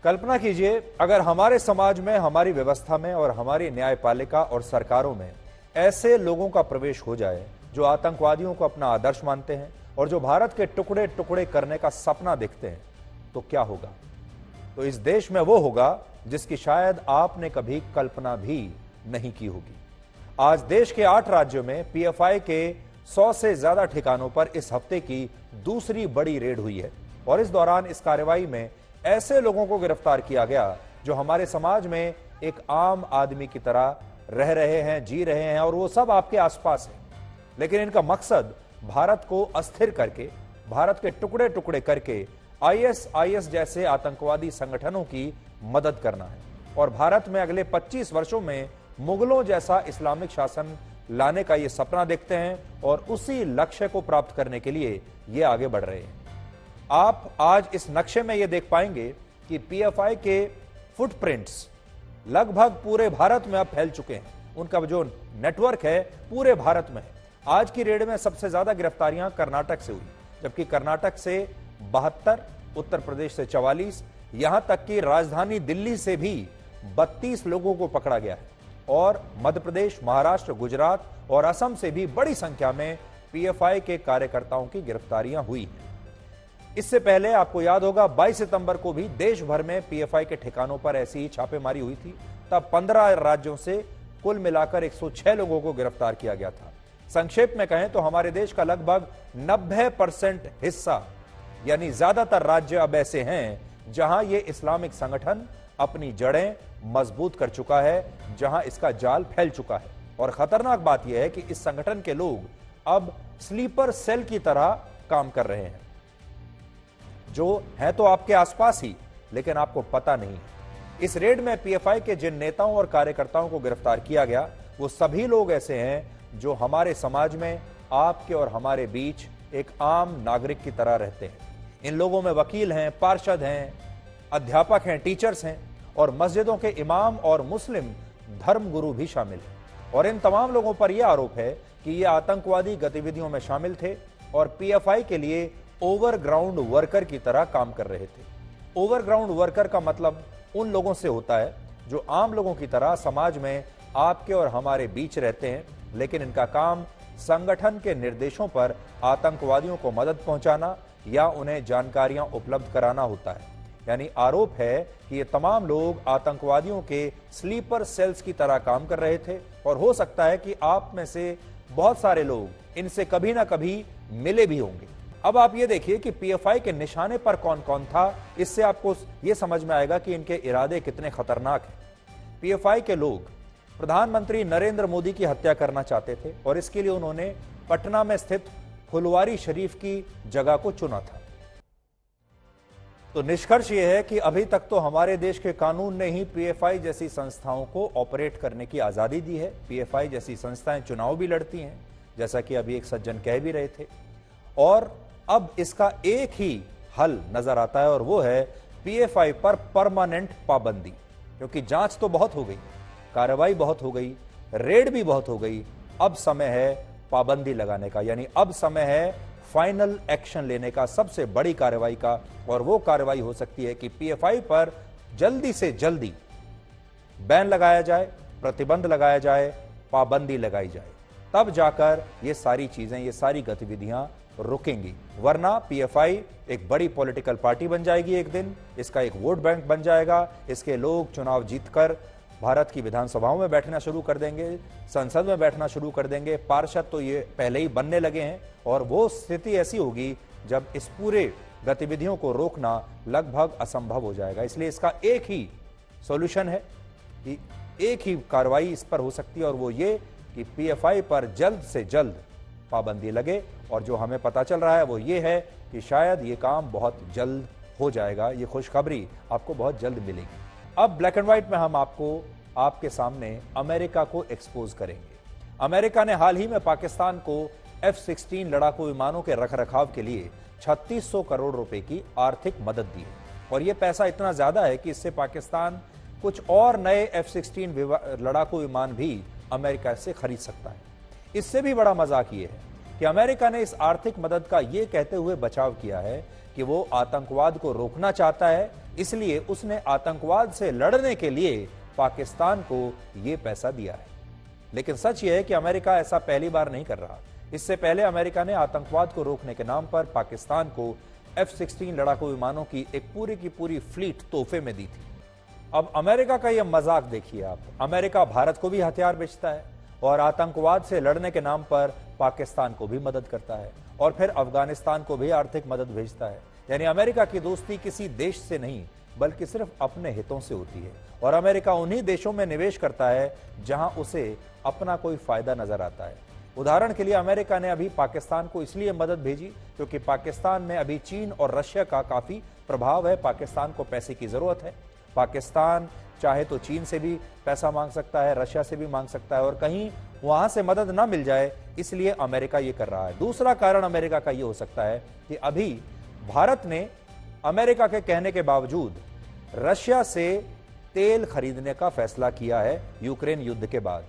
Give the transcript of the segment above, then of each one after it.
कल्पना कीजिए अगर हमारे समाज में, हमारी व्यवस्था में और हमारी न्यायपालिका और सरकारों में ऐसे लोगों का प्रवेश हो जाए जो आतंकवादियों को अपना आदर्श मानते हैं और जो भारत के टुकड़े टुकड़े करने का सपना देखते हैं, तो क्या होगा? तो इस देश में वो होगा जिसकी शायद आपने कभी कल्पना भी नहीं की होगी। आज देश के 8 राज्यों में पीएफआई के 100 से ज्यादा ठिकानों पर इस हफ्ते की दूसरी बड़ी रेड हुई है और इस दौरान इस कार्रवाई में ऐसे लोगों को गिरफ्तार किया गया जो हमारे समाज में एक आम आदमी की तरह रह रहे हैं, जी रहे हैं और वो सब आपके आसपास है, लेकिन इनका मकसद भारत को अस्थिर करके, भारत के टुकड़े टुकड़े करके आईएस जैसे आतंकवादी संगठनों की मदद करना है और भारत में अगले 25 वर्षों में मुगलों जैसा इस्लामिक शासन लाने का ये सपना देखते हैं और उसी लक्ष्य को प्राप्त करने के लिए ये आगे बढ़ रहे हैं। आप आज इस नक्शे में ये देख पाएंगे कि पीएफआई के फुटप्रिंट्स लगभग पूरे भारत में अब फैल चुके हैं। उनका जो नेटवर्क है पूरे भारत में है। आज की रेड में सबसे ज्यादा गिरफ्तारियां कर्नाटक से हुई, जबकि कर्नाटक से 72, उत्तर प्रदेश से 44, यहां तक कि राजधानी दिल्ली से भी 32 लोगों को पकड़ा गया है और मध्य प्रदेश, महाराष्ट्र, गुजरात और असम से भी बड़ी संख्या में पीएफआई के कार्यकर्ताओं की गिरफ्तारियां हुई हैं। इससे पहले आपको याद होगा 22 सितंबर को भी देश भर में पीएफआई के ठिकानों पर ऐसी ही छापेमारी हुई थी। तब 15 राज्यों से कुल मिलाकर 106 लोगों को गिरफ्तार किया गया था। संक्षेप में कहें तो हमारे देश का लगभग 90% हिस्सा यानी ज्यादातर राज्य अब ऐसे हैं जहां ये इस्लामिक संगठन अपनी जड़ें मजबूत कर चुका है, जहां इसका जाल फैल चुका है। और खतरनाक बात यह है कि इस संगठन के लोग अब स्लीपर सेल की तरह काम कर रहे हैं, जो है तो आपके आसपास ही, लेकिन आपको पता नहीं है। इस रेड में पीएफआई के जिन नेताओं और कार्यकर्ताओं को गिरफ्तार किया गया, वो सभी लोग ऐसे हैं जो हमारे समाज में, आपके और हमारे बीच एक आम नागरिक की तरह रहते हैं। इन लोगों में वकील हैं, पार्षद हैं, अध्यापक हैं, टीचर्स हैं और मस्जिदों के इमाम और मुस्लिम धर्म गुरु भी शामिल हैं। और इन तमाम लोगों पर यह आरोप है कि ये आतंकवादी गतिविधियों में शामिल थे और पीएफआई के लिए ओवरग्राउंड वर्कर की तरह काम कर रहे थे। ओवरग्राउंड वर्कर का मतलब उन लोगों से होता है जो आम लोगों की तरह समाज में आपके और हमारे बीच रहते हैं, लेकिन इनका काम संगठन के निर्देशों पर आतंकवादियों को मदद पहुंचाना या उन्हें जानकारियां उपलब्ध कराना होता है। यानी आरोप है कि ये तमाम लोग आतंकवादियों के स्लीपर सेल्स की तरह काम कर रहे थे और हो सकता है कि आप में से बहुत सारे लोग इनसे कभी ना कभी मिले भी होंगे। अब आप ये देखिए कि पीएफआई के निशाने पर कौन कौन था, इससे आपको ये समझ में आएगा कि इनके इरादे कितने खतरनाक हैं। पीएफआई के लोग प्रधानमंत्री नरेंद्र मोदी की हत्या करना चाहते थे और इसके लिए उन्होंने पटना में स्थित फुलवारी शरीफ की जगह को चुना था। तो निष्कर्ष यह है कि अभी तक तो हमारे देश के कानून ने ही पीएफआई जैसी संस्थाओं को ऑपरेट करने की आजादी दी है। पीएफआई जैसी संस्थाएं चुनाव भी लड़ती हैं, जैसा कि अभी एक सज्जन कह भी रहे थे, और अब इसका एक ही हल नजर आता है और वो है पीएफआई पर परमानेंट पाबंदी। क्योंकि जांच तो बहुत हो गई, कार्रवाई बहुत हो गई, रेड भी बहुत हो गई, अब समय है पाबंदी लगाने का। यानी अब समय है फाइनल एक्शन लेने का, सबसे बड़ी कार्रवाई का। और वो कार्रवाई हो सकती है कि पीएफआई पर जल्दी से जल्दी बैन लगाया जाए, प्रतिबंध लगाया जाए, पाबंदी लगाई जाए, तब जाकर ये सारी चीजें, ये सारी गतिविधियां रुकेंगी। वरना पीएफआई एक बड़ी पॉलिटिकल पार्टी बन जाएगी एक दिन, इसका एक वोट बैंक बन जाएगा, इसके लोग चुनाव जीतकर भारत की विधानसभाओं में बैठना शुरू कर देंगे, संसद में बैठना शुरू कर देंगे। पार्षद तो ये पहले ही बनने लगे हैं और वो स्थिति ऐसी होगी जब इस पूरे गतिविधियों को रोकना लगभग असंभव हो जाएगा। इसलिए इसका एक ही सॉल्यूशन है कि एक ही कार्रवाई इस पर हो सकती है और वो ये कि पीएफआई पर जल्द से जल्द पाबंदी लगे। और जो हमें पता चल रहा है वो ये है कि शायद ये काम बहुत जल्द हो जाएगा, ये खुशखबरी आपको बहुत जल्द मिलेगी। अब ब्लैक एंड व्हाइट में हम आपके सामने अमेरिका को एक्सपोज करेंगे। अमेरिका ने हाल ही में पाकिस्तान को F-16 लड़ाकू विमानों के रखरखाव के लिए 3600 करोड़ रुपए की आर्थिक मदद दी है और यह पैसा इतना ज्यादा है कि इससे पाकिस्तान कुछ और नए F-16 लड़ाकू विमान भी अमेरिका से खरीद सकता है। इससे भी बड़ा मजाक यह है कि अमेरिका ने इस आर्थिक मदद का यह कहते हुए बचाव किया है कि वो आतंकवाद को रोकना चाहता है, इसलिए उसने आतंकवाद से लड़ने के लिए पाकिस्तान को यह पैसा दिया है। लेकिन सच यह है कि अमेरिका ऐसा पहली बार नहीं कर रहा। इससे पहले अमेरिका ने आतंकवाद को रोकने के नाम पर पाकिस्तान को F-16 लड़ाकू विमानों की एक पूरी की पूरी फ्लीट तोहफे में दी थी। अब अमेरिका का यह मजाक देखिए आप। अमेरिका भारत को भी हथियार बेचता है और आतंकवाद से लड़ने के नाम पर पाकिस्तान को भी मदद करता है और फिर अफगानिस्तान को भी आर्थिक मदद भेजता है। यानी अमेरिका की दोस्ती किसी देश से नहीं बल्कि सिर्फ अपने हितों से होती है और अमेरिका उन्हीं देशों में निवेश करता है जहां उसे अपना कोई फायदा नजर आता है। उदाहरण के लिए अमेरिका ने अभी पाकिस्तान को इसलिए मदद भेजी क्योंकि पाकिस्तान में अभी चीन और रशिया का काफी प्रभाव है। पाकिस्तान को पैसे की जरूरत है। पाकिस्तान चाहे तो चीन से भी पैसा मांग सकता है, रशिया से भी मांग सकता है और कहीं वहां से मदद ना मिल जाए इसलिए अमेरिका ये कर रहा है। दूसरा कारण अमेरिका का ये हो सकता है कि अभी भारत ने अमेरिका के कहने के बावजूद रशिया से तेल खरीदने का फैसला किया है। यूक्रेन युद्ध के बाद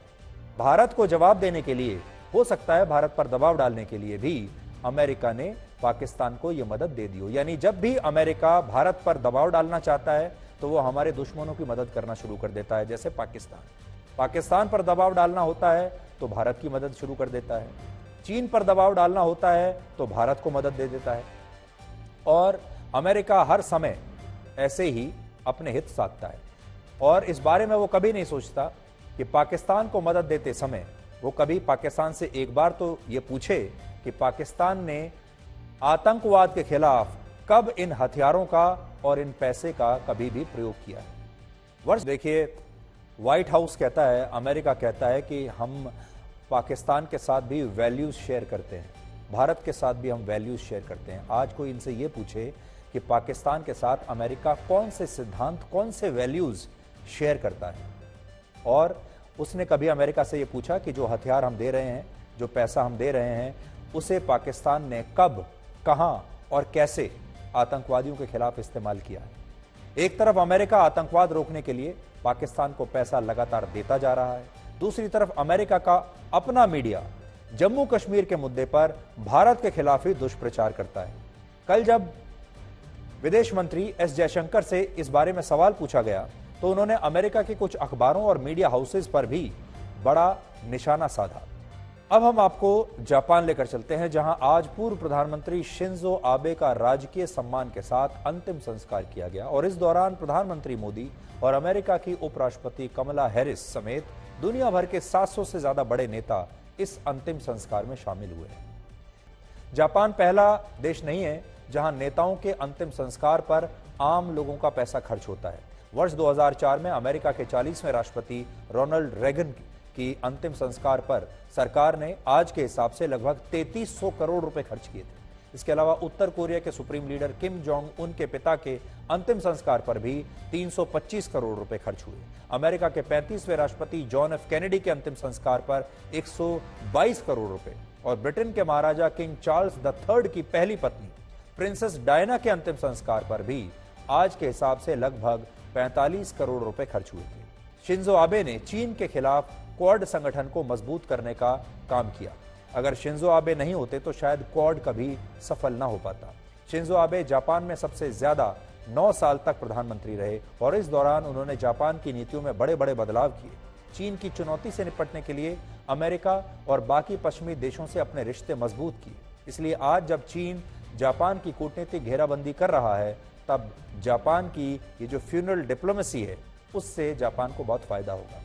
भारत को जवाब देने के लिए, हो सकता है भारत पर दबाव डालने के लिए भी अमेरिका ने पाकिस्तान को यह मदद दे दी हो। यानी जब भी अमेरिका भारत पर दबाव डालना चाहता है तो वो हमारे दुश्मनों की मदद करना शुरू कर देता है। जैसे पाकिस्तान पर दबाव डालना होता है तो भारत की मदद शुरू कर देता है। चीन पर दबाव डालना होता है तो भारत को मदद दे देता है। और अमेरिका हर समय ऐसे ही अपने हित साधता है और इस बारे में वो कभी नहीं सोचता कि पाकिस्तान को मदद देते समय वो कभी पाकिस्तान से एक बार तो ये पूछे कि पाकिस्तान ने आतंकवाद के खिलाफ कब इन हथियारों का और इन पैसे का कभी भी प्रयोग किया है। वर्ष देखिए, व्हाइट हाउस कहता है, अमेरिका कहता है कि हम पाकिस्तान के साथ भी वैल्यूज शेयर करते हैं, भारत के साथ भी हम वैल्यूज शेयर करते हैं। आज कोई इनसे ये पूछे कि पाकिस्तान के साथ अमेरिका कौन से सिद्धांत, कौन से वैल्यूज शेयर करता है, और उसने कभी अमेरिका से ये पूछा कि जो हथियार हम दे रहे हैं, जो पैसा हम दे रहे हैं, उसे पाकिस्तान ने कब, कहां और कैसे आतंकवादियों के खिलाफ इस्तेमाल किया है। एक तरफ अमेरिका आतंकवाद रोकने के लिए पाकिस्तान को पैसा लगातार देता जा रहा है, दूसरी तरफ अमेरिका का अपना मीडिया जम्मू कश्मीर के मुद्दे पर भारत के खिलाफ ही दुष्प्रचार करता है। कल जब विदेश मंत्री एस जयशंकर से इस बारे में सवाल पूछा गया तो उन्होंने अमेरिका के कुछ अखबारों और मीडिया हाउसेज पर भी बड़ा निशाना साधा। अब हम आपको जापान लेकर चलते हैं, जहां आज पूर्व प्रधानमंत्री शिंजो आबे का राजकीय सम्मान के साथ अंतिम संस्कार किया गया और इस दौरान प्रधानमंत्री मोदी और अमेरिका की उपराष्ट्रपति कमला हैरिस समेत दुनिया भर के 700 से ज्यादा बड़े नेता इस अंतिम संस्कार में शामिल हुए हैं। जापान पहला देश नहीं है जहां नेताओं के अंतिम संस्कार पर आम लोगों का पैसा खर्च होता है। वर्ष 2004 में अमेरिका के 40वें राष्ट्रपति रोनाल्ड रेगन की अंतिम संस्कार पर सरकार ने आज के हिसाब से लगभग 3300 करोड़ रुपए खर्च किए थे। इसके अलावा उत्तर कोरिया के supreme leader Kim Jong Un के पिता के अंतिम संस्कार पर भी 325 करोड़ रुपए खर्च हुए। अमेरिका के 35वें राष्ट्रपति जॉन एफ कैनेडी के अंतिम संस्कार पर 122 करोड़ रुपए और ब्रिटेन के महाराजा किंग चार्ल्स III की पहली पत्नी प्रिंसेस डायना के अंतिम संस्कार पर भी आज के हिसाब से लगभग 45 करोड़ रुपए खर्च हुए थे। शिंजो आबे ने चीन के खिलाफ क्वाड संगठन को मजबूत करने का काम किया। अगर शिंजो आबे नहीं होते तो शायद क्वाड कभी सफल ना हो पाता। शिंजो आबे जापान में सबसे ज्यादा 9 साल तक प्रधानमंत्री रहे और इस दौरान उन्होंने जापान की नीतियों में बड़े बड़े बदलाव किए। चीन की चुनौती से निपटने के लिए अमेरिका और बाकी पश्चिमी देशों से अपने रिश्ते मजबूत किए। इसलिए आज जब चीन जापान की कूटनीतिक घेराबंदी कर रहा है तब जापान की ये जो फ्यूनरल डिप्लोमेसी है उससे जापान को बहुत फायदा होगा।